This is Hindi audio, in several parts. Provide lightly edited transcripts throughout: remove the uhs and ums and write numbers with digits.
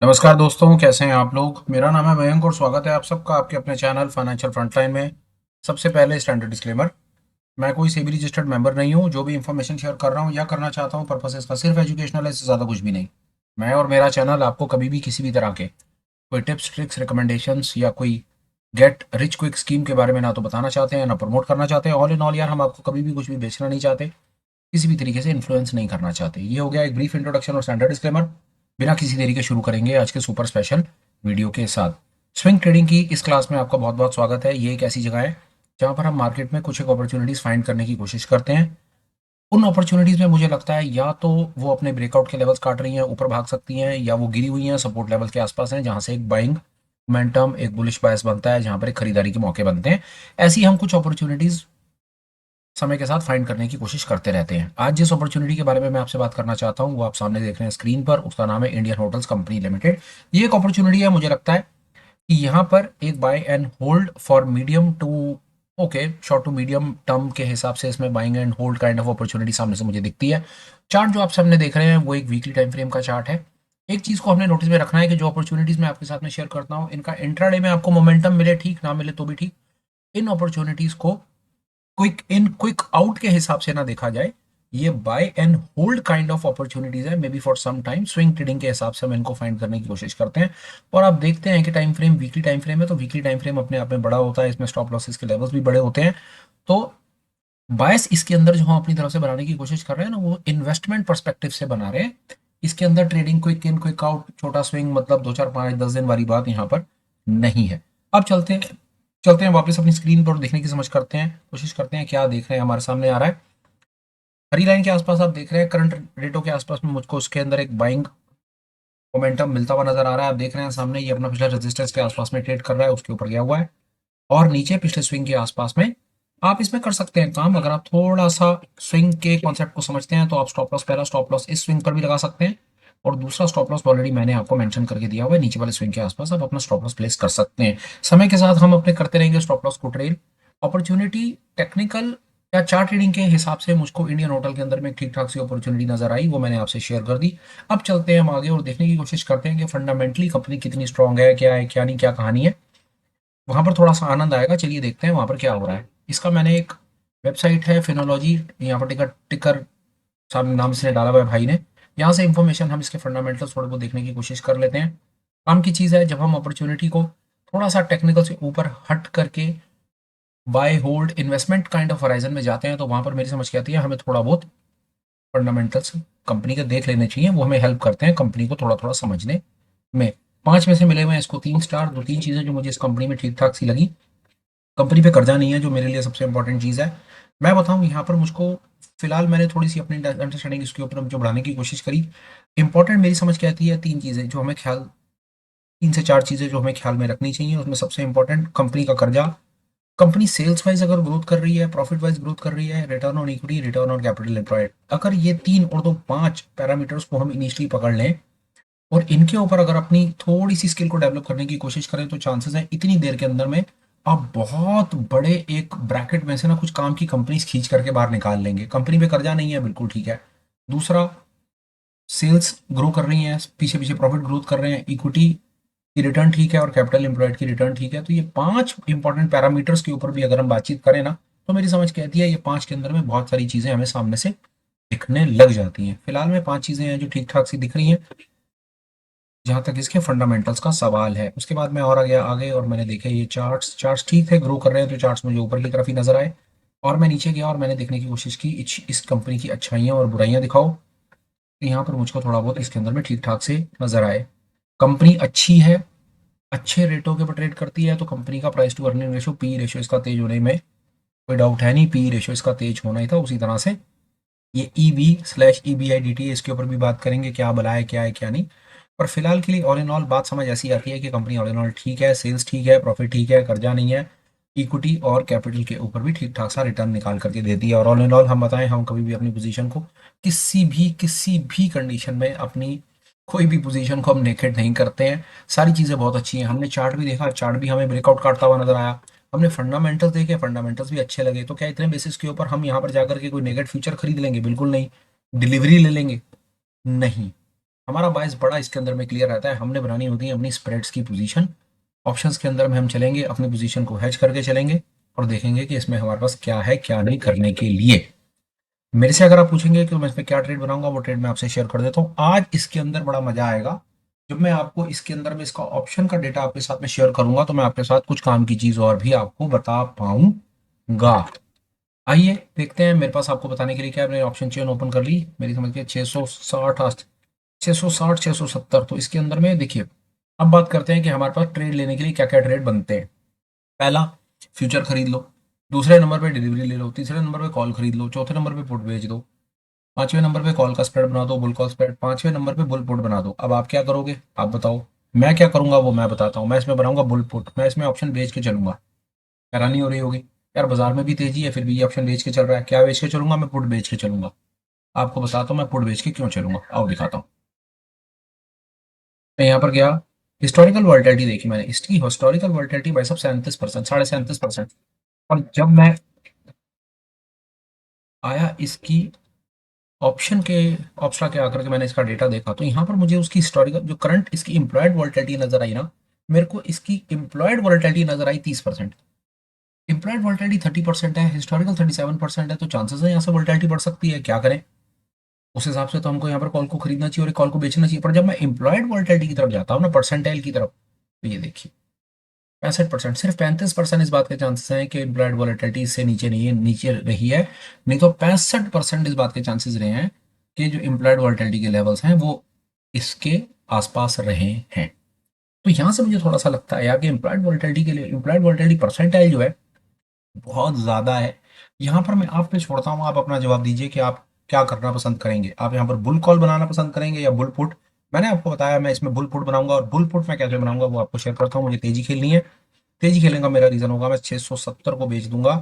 नमस्कार दोस्तों, कैसे हैं आप लोग। मेरा नाम है मयंक और स्वागत है आप सबका आपके अपने चैनल फाइनेंशियल फ्रंटलाइन में। सबसे पहले स्टैंडर्ड डिस्क्लेमर। मैं कोई सेबी रजिस्टर्ड मेंबर नहीं हूं। जो भी इंफॉर्मेशन शेयर कर रहा हूं या करना चाहता हूं, पर्पस इसका सिर्फ एजुकेशनल है, इससे ज़्यादा कुछ भी नहीं। मैं और मेरा चैनल आपको कभी भी किसी भी तरह के कोई टिप्स ट्रिक्स रिकमेंडेशंस या कोई गेट रिच क्विक स्कीम के बारे में ना तो बताना चाहते हैं ना प्रमोट करना चाहते हैं। ऑल इन ऑल यार, हम आपको कभी भी कुछ भी बेचना नहीं चाहते, किसी भी तरीके से इन्फ्लुएंस नहीं करना चाहते। ये हो गया एक ब्रीफ इंट्रोडक्शन और स्टैंडर्ड डिस्क्लेमर। बिना किसी देरी के शुरू करेंगे आज के सुपर स्पेशल वीडियो के साथ। स्विंग ट्रेडिंग की इस क्लास में आपका बहुत बहुत स्वागत है। ये एक ऐसी जगह है जहाँ पर हम मार्केट में कुछ एक अपॉर्चुनिटीज फाइंड करने की कोशिश करते हैं। उन अपॉर्चुनिटीज में मुझे लगता है या तो वो अपने ब्रेकआउट के लेवल्स काट रही हैं, ऊपर भाग सकती हैं, या वो गिरी हुई हैं, सपोर्ट लेवल के आसपास हैं, जहाँ से एक बाइंग मोमेंटम, एक बुलिश बायस बनता है, जहाँ पर एक खरीदारी के मौके बनते हैं। ऐसी हम कुछ अपॉर्चुनिटीज समय के साथ फाइंड करने की कोशिश करते रहते हैं। आज जिस अपॉर्चुनिटी के बारे में मैं आपसे बात करना चाहता हूं वो आप सामने देख रहे हैं स्क्रीन पर। उसका नाम है इंडियन होटल्स कंपनी लिमिटेड। ये एक अपॉर्चुनिटी है, मुझे लगता है कि यहाँ पर एक buy and hold for medium to okay short to medium term के हिसाब से इसमें buying and hold kind of opportunity सामने से मुझे दिखती है। चार्ट जो आप सामने देख रहे हैं वो एक वीकली टाइम फ्रेम का चार्ट है। एक चीज को हमने नोटिस में रखना है कि जो अपॉर्चुनिटीज मैं आपके साथ में शेयर करता हूँ, इनका इंट्राडे में आपको मोमेंटम मिले ठीक, ना मिले तो भी ठीक, इन अपॉर्चुनिटीज को क्विक इन क्विक आउट के हिसाब से ना देखा जाए। ये buy and hold kind of opportunities है। Maybe for some time swing trading के हिसाब से हम इनको फाइंड करने की कोशिश करते हैं। और आप देखते हैं कि time frame weekly time frame है, तो वीकली टाइम फ्रेम अपने आप में बड़ा होता है, इसमें स्टॉप लॉसेस के लेवल्स भी बड़े होते हैं। तो बायस इसके अंदर जो हम अपनी तरफ से बनाने की कोशिश कर रहे हैं ना, वो इन्वेस्टमेंट पर्सपेक्टिव से बना रहे हैं। इसके अंदर trading quick in quick out, छोटा स्विंग, मतलब 2 4 5 10 दिन वाली बात यहाँ पर नहीं है। अब चलते हैं वापस अपनी स्क्रीन पर, देखने की समझ करते हैं, कोशिश करते हैं क्या देख रहे हैं हमारे सामने आ रहा है। हरी लाइन के आसपास आप देख रहे हैं करंट रेटों के आसपास में मुझको उसके अंदर एक बाइंग मोमेंटम मिलता हुआ नजर आ रहा है। आप देख रहे हैं सामने ये अपना पिछले रेजिस्टेंस के आसपास में ट्रेड कर रहा है, उसके ऊपर गया हुआ है। और नीचे पिछले स्विंग के आसपास में आप इसमें कर सकते हैं काम। अगर आप थोड़ा सा स्विंग के कॉन्सेप्ट को समझते हैं तो आप स्टॉप लॉस, पहला स्टॉप लॉस इस स्विंग पर भी लगा सकते हैं, और दूसरा स्टॉप लॉस ऑलरेडी मैंने आपको मेंशन करके दिया हुआ है, नीचे वाले स्विंग के आसपास आप अपना स्टॉप लॉस प्लेस कर सकते हैं। समय के साथ हम अपने करते रहेंगे स्टॉप लॉस को ट्रेल। अपॉर्चुनिटी टेक्निकल या चार्ट ट्रेडिंग के हिसाब से मुझको इंडियन होटल के अंदर में एक ठीक ठाक सी अपॉर्चुनिटी नजर आई, वो मैंने आपसे शेयर कर दी। अब चलते हैं हम आगे और देखने की कोशिश करते हैं कि फंडामेंटली कंपनी कितनी स्ट्रांग है, क्या नहीं, क्या कहानी है। वहां पर थोड़ा सा आनंद आएगा। चलिए देखते हैं वहां पर क्या हो रहा है। इसका मैंने एक वेबसाइट है फिनोलॉजी, यहाँ पर टिकर टिकर सामने नाम इसने डाला हुआ है भाई ने। यहाँ से इंफॉर्मेशन हम इसके फंडामेंटल्स थोड़े बहुत देखने की कोशिश कर लेते हैं। काम की चीज़ है, जब हम अपॉर्चुनिटी को थोड़ा सा टेक्निकल से ऊपर हट करके buy hold investment kind of horizon में जाते हैं, तो वहां पर मेरी समझ के आती है हमें थोड़ा बहुत फंडामेंटल्स कंपनी के देख लेने चाहिए। वो हमें हेल्प करते हैं कंपनी को थोड़ा थोड़ा समझने में। 5 में से मिले हुए हैं इसको 3 स्टार। दो तीन चीज़ें जो मुझे इस कंपनी में ठीक ठाक सी लगी। कंपनी पे कर्जा नहीं है, जो मेरे लिए सबसे इंपॉर्टेंट चीज़ है। मैं बताऊं यहाँ पर मुझको फिलहाल मैंने थोड़ी सी अपनी अंडरस्टैंडिंग इसके ऊपर जो बढ़ाने की कोशिश करी। इंपॉर्टेंट मेरी समझ के आती है 3 चीज़ें जो हमें ख्याल, 3 से 4 चीज़ें जो हमें ख्याल में रखनी चाहिए। उसमें सबसे इंपॉर्टेंट कंपनी का कर्जा। कंपनी सेल्स वाइज अगर ग्रोथ कर रही है, प्रॉफिट वाइज ग्रोथ कर रही है, return on equity, return on capital employed, अगर ये 3 और 2 5 पैरामीटर्स को हम इनिशियली पकड़ लें और इनके ऊपर अगर अपनी थोड़ी सी स्किल को डेवलप करने की कोशिश करें, तो चांसेस हैं इतनी देर के अंदर में आप बहुत बड़े एक ब्रैकेट में से ना कुछ काम की कंपनीज खींच करके बाहर निकाल लेंगे। कंपनी पे कर्जा नहीं है, बिल्कुल ठीक है। दूसरा, सेल्स ग्रो कर रही हैं, पीछे पीछे प्रॉफिट ग्रोथ कर रहे हैं, इक्विटी की रिटर्न ठीक है और कैपिटल एम्प्लॉयड की रिटर्न ठीक है। तो ये 5 इंपॉर्टेंट पैरामीटर्स के ऊपर भी अगर हम बातचीत करें ना, तो मेरी समझ कहती है ये 5 के अंदर में बहुत सारी चीजें हमें सामने से दिखने लग जाती हैं। फिलहाल में 5 चीजें हैं जो ठीक ठाक सी दिख रही हैं जहां तक इसके फंडामेंटल्स का सवाल है। उसके बाद मैं और आगे आगे और मैंने देखे ये चार्ट्स चार्ट्स ठीक है, ग्रो कर रहे हैं, तो चार्ट्स मुझे ऊपर की तरफ ही नजर आए। और मैं नीचे गया और मैंने देखने की कोशिश की इस कंपनी की अच्छाइयाँ और बुराइयां दिखाओ। तो यहाँ पर मुझको थोड़ा बहुत इसके अंदर में ठीक ठाक से नजर आए। कंपनी अच्छी है, अच्छे रेटों के पर ट्रेड करती है, तो कंपनी का price to earning ratio, P ratio इसका तेज होने में कोई डाउट है नहीं। पी रेशो इसका तेज होना ही था। उसी तरह से ये EV/EBIDT, इसके ऊपर भी बात करेंगे क्या भला है, क्या है क्या नहीं। पर फिलहाल के लिए ऑल इन ऑल बात समझ ऐसी आती है कि कंपनी ऑल इन ऑल ठीक है, सेल्स ठीक है, प्रॉफिट ठीक है, कर्जा नहीं है, इक्विटी और कैपिटल के ऊपर भी ठीक ठाक सा रिटर्न निकाल करके देती है। और ऑल इन ऑल हम बताएं, हम कभी भी अपनी पोजीशन को किसी भी कंडीशन में अपनी कोई भी पोजीशन को हम नेकेड नहीं करते हैं। सारी चीज़ें बहुत अच्छी हैं। हमने चार्ट भी देखा, चार्ट भी हमें ब्रेकआउट काटता हुआ नजर आया। हमने फंडामेंटल्स देखे, फंडामेंटल्स भी अच्छे लगे। तो क्या इतने बेसिस के ऊपर हम यहाँ पर जाकर के कोई नेगेट फ्यूचर खरीद लेंगे? बिल्कुल नहीं। डिलीवरी ले लेंगे? नहीं। हमारा बायस बड़ा इसके अंदर में क्लियर रहता है। हमने बनानी होती है अपनी स्प्रेड्स की पोजीशन। ऑप्शंस के अंदर में हम चलेंगे, अपनी पोजीशन को हेज करके चलेंगे और देखेंगे कि इसमें हमारे पास क्या है क्या नहीं करने के लिए। मेरे से अगर आप पूछेंगे कि मैं इसमें क्या ट्रेड बनाऊंगा, वो ट्रेड मैं आपसे शेयर कर देता हूँ। आज इसके अंदर बड़ा मजा आएगा जब मैं आपको इसके अंदर में इसका ऑप्शन का डेटा आपके साथ में शेयर करूंगा, तो मैं आपके साथ कुछ काम की चीज और भी आपको बता पाऊंगा। आइए देखते हैं मेरे पास आपको बताने के लिए क्या है। मैंने ऑप्शन चेन ओपन कर ली, मेरी समझ के 660 660 670। तो इसके अंदर में देखिए, अब बात करते हैं कि हमारे पास ट्रेड लेने के लिए क्या क्या ट्रेड बनते हैं। पहला, फ्यूचर खरीद लो। दूसरे नंबर पे डिलीवरी ले लो। तीसरे नंबर पे कॉल खरीद लो। चौथे नंबर पे पुट बेच दो। पांचवें नंबर पे कॉल का स्प्रेड बना दो, बुल कॉल स्प्रेड। पांचवें नंबर पे बुल पुट बना दो। अब आप क्या करोगे आप बताओ। मैं क्या करूंगा वो मैं बताता हूँ। मैं इसमें बनाऊंगा बुल पुट, मैं इसमें ऑप्शन बेच के चलूंगा। हैरानी हो रही होगी, यार बाजार में भी तेजी है फिर भी ये ऑप्शन बेच के चल रहा है। क्या बेच के चलूंगा? मैं पुट बेच के चलूंगा। आपको बताता हूँ मैं पुट बेच के क्यों चलूंगा, आओ दिखाता हूँ। मैं यहाँ पर गया, हिस्टोरिकल वोलेटिलिटी देखी मैंने। इसकी हिस्टोरिकल वोलेटिलिटी भाई साहब 37%, 37.5%। और जब मैं आया इसकी ऑप्शन के ऑप्शा के आकर के मैंने इसका डेटा देखा, तो यहाँ पर मुझे उसकी हिस्टोरिकल जो करंट इसकी इंप्लॉयड वोलेटिलिटी नजर आई ना, मेरे को इसकी इंप्लॉयड वोलेटिलिटी नजर आई 30%। इंप्लॉयड वोलेटिलिटी 30% है, हिस्टोरिकल 37% है, तो चांसेस है यहाँ से वोलेटिलिटी बढ़ सकती है। क्या करें? उस हिसाब से तो हमको यहाँ पर कॉल को खरीदना चाहिए और एक कॉल को बेचना चाहिए। पर जब मैं इंप्लॉयड वोलेटिलिटी की तरफ जाता हूँ ना, परसेंटाइल की तरफ, तो ये देखिए 65%, सिर्फ 35% इस बात के चांसेस हैं कि इम्प्लॉयड वॉलेटिलिटी इससे नीचे नहीं है, नीचे रही है। नहीं तो 65% इस बात के चांसेस रहे हैं कि जो इम्प्लॉयड वॉलेटिलिटी के लेवल्स हैं वो इसके आसपास रहे हैं। तो यहाँ से मुझे थोड़ा सा लगता है यार कि इम्प्लॉयड वॉलेटिलिटी के लिए इम्प्लॉयड वॉलेटिलिटी परसेंटाइल जो है बहुत ज्यादा है। यहाँ पर मैं आप पे छोड़ता हूँ, आप अपना जवाब दीजिए कि आप क्या करना पसंद करेंगे। आप यहाँ पर बुल कॉल बनाना पसंद करेंगे या बुल पुट? मैंने आपको बताया मैं इसमें बुल पुट बनाऊंगा, और बुल पुट मैं कैसे बनाऊंगा वो आपको शेयर करता हूँ। मुझे तेजी खेलनी है। तेजी खेलने का मेरा रीजन होगा, मैं 670 को बेच दूंगा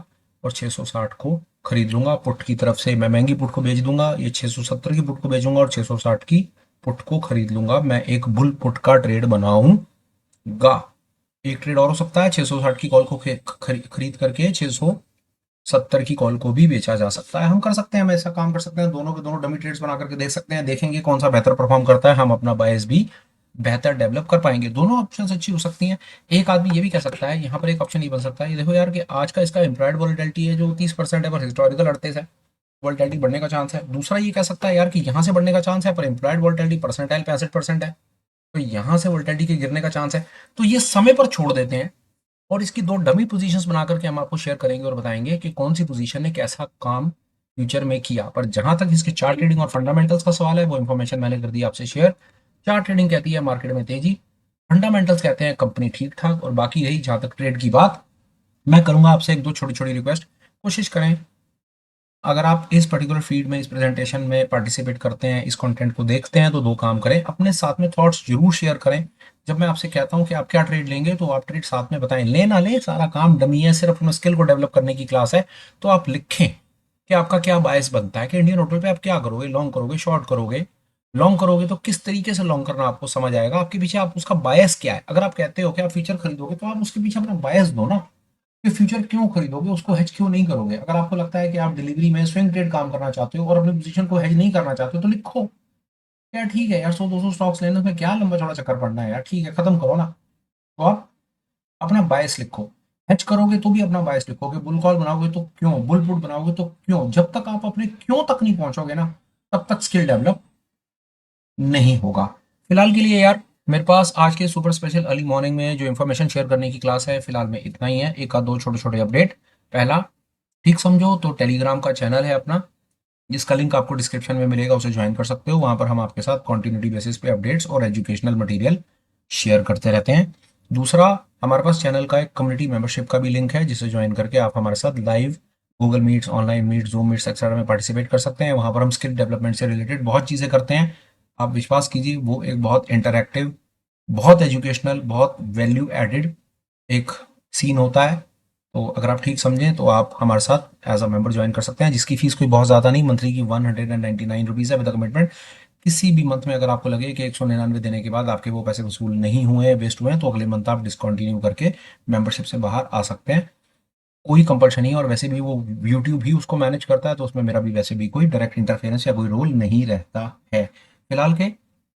और 660 को खरीद लूंगा। पुट की तरफ से मैं महंगी पुट को बेच दूंगा, ये 670 की पुट को बेचूंगा और 660 की पुट को खरीद लूंगा। मैं एक बुल पुट का ट्रेड बनाऊंगा। एक ट्रेड और हो सकता है, 660 की कॉल को खरीद करके 670 की कॉल को भी बेचा जा सकता है। हम कर सकते हैं, हम ऐसा काम कर सकते हैं, दोनों के दोनों डमी ट्रेड्स बना करके देख सकते हैं, देखेंगे कौन सा बेहतर परफॉर्म करता है। हम अपना बायस भी बेहतर डेवलप कर पाएंगे। दोनों ऑप्शन अच्छी हो सकती हैं। एक आदमी ये भी कह सकता है, यहाँ पर एक ऑप्शन ये बन सकता है, ये देखो यार कि आज का इसका इम्प्लॉयड वोलेटिलिटी है जो 30% है, पर हिस्टोरिकल 38 है, वोलेटिलिटी बढ़ने का चांस है। दूसरा ये कह सकता है यार कि यहाँ से बढ़ने का चांस है, पर इम्प्लॉयड वोलेटिलिटी परसेंटाइल 65% है, तो यहाँ से वोलेटिलिटी के गिरने का चांस है। तो ये समय पर छोड़ देते हैं और इसकी दो डमी पोजीशंस बना करके हम आपको शेयर करेंगे और बताएंगे कि कौन सी पोजीशन ने कैसा काम फ्यूचर में किया। पर जहां तक इसके चार्ट ट्रेडिंग और फंडामेंटल्स का सवाल है, वो इन्फॉर्मेशन मैंने कर दी आपसे शेयर। चार्ट ट्रेडिंग कहती है मार्केट में तेजी, फंडामेंटल्स कहते हैं कंपनी ठीक ठाक, और बाकी रही जहां तक ट्रेड की बात, मैं करूंगा आपसे एक दो छोटी छोटी रिक्वेस्ट। कोशिश करें, अगर आप इस पर्टिकुलर फीड में इस प्रेजेंटेशन में पार्टिसिपेट करते हैं, इस कंटेंट को देखते हैं, तो दो काम करें, अपने साथ में थॉट्स जरूर शेयर करें। जब मैं आपसे कहता हूं कि आप क्या ट्रेड लेंगे, तो आप ट्रेड साथ में बताएं। ले ना ले, सारा काम डमी है, सिर्फ अपने स्किल को डेवलप करने की क्लास है। तो आप लिखें कि आपका क्या बायस बनता है, कि इंडियन होटल पे आप क्या करोगे, लॉन्ग करोगे, शॉर्ट करोगे। लॉन्ग करोगे तो किस तरीके से लॉन्ग करना आपको समझ आएगा, आपके पीछे आप उसका बायस क्या है। अगर आप कहते हो कि आप फ्यूचर खरीदोगे, तो आप उसके पीछे अपना बायस दो ना, कि फ्यूचर क्यों खरीदोगे, उसको हेज क्यों नहीं करोगे। अगर आपको लगता है कि आप डिलीवरी में स्विंग ट्रेड काम करना चाहते हो और अपनी पोजीशन को हेज नहीं करना चाहते हो, तो लिखो यार ठीक है यार, 100 200 स्टॉक्स लेने में क्या लंबा चौड़ा चक्कर पड़ना है यार, ठीक है खत्म करो ना। तो आप अपना बायस लिखो। हेज करोगे तो भी अपना बायस लिखो, कि बुल कॉल बनाओगे तो क्यों, बुल पुट बनाओगे तो क्यों। जब तक आप अपने क्यों तक नहीं पहुंचोगे ना, तब तक स्किल डेवलप नहीं होगा। फिलहाल के लिए यार, मेरे पास आज के सुपर स्पेशल अर्ली मॉर्निंग में जो इन्फॉर्मेशन शेयर करने की क्लास है, फिलहाल में इतना ही है। एक आध दो छोटे छोटे अपडेट। पहला, ठीक समझो तो टेलीग्राम का चैनल है अपना, जिसका लिंक आपको डिस्क्रिप्शन में मिलेगा, उसे ज्वाइन कर सकते हो। वहां पर हम आपके साथ कॉन्टिन्यूटी बेसिस पे अपडेट्स और एजुकेशनल मटेरियल शेयर करते रहते हैं। दूसरा, हमारे पास चैनल का एक कम्युनिटी मेंबरशिप का भी लिंक है, जिसे ज्वाइन करके आप हमारे साथ live Google Meets, online meet, Zoom Meets etcetera में पार्टिसिपेट कर सकते हैं। वहां पर हम स्किल डेवलपमेंट से रिलेटेड बहुत चीज़ें करते हैं। आप विश्वास कीजिए, वो एक बहुत इंटरैक्टिव, बहुत एजुकेशनल, बहुत वैल्यू एडेड एक सीन होता है। तो अगर आप ठीक समझें तो आप हमारे साथ एज अ मेंबर ज्वाइन कर सकते हैं, जिसकी फीस कोई बहुत ज़्यादा नहीं, मंथली की 199 रुपीज़ है विद कमिटमेंट। किसी भी मंथ में अगर आपको लगे कि 199 देने के बाद आपके वो पैसे वसूल नहीं हुए, वेस्ट हुए हैं, तो अगले मंथ आप डिसकंटिन्यू करके मेंबरशिप से बाहर आ सकते हैं। कोई कंपल्शन नहीं है, और वैसे भी वो यूट्यूब ही उसको मैनेज करता है, तो उसमें मेरा भी वैसे भी कोई डायरेक्ट इंटरफेरेंस या कोई रोल नहीं रहता है। फिलहाल के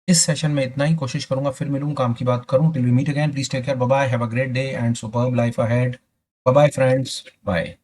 इस सेशन में इतना ही, कोशिश करूंगा फिर मिलूं, काम की बात करूं। Till we meet again, please take care, bye bye, have a great day and superb life ahead. Bye bye friends, bye.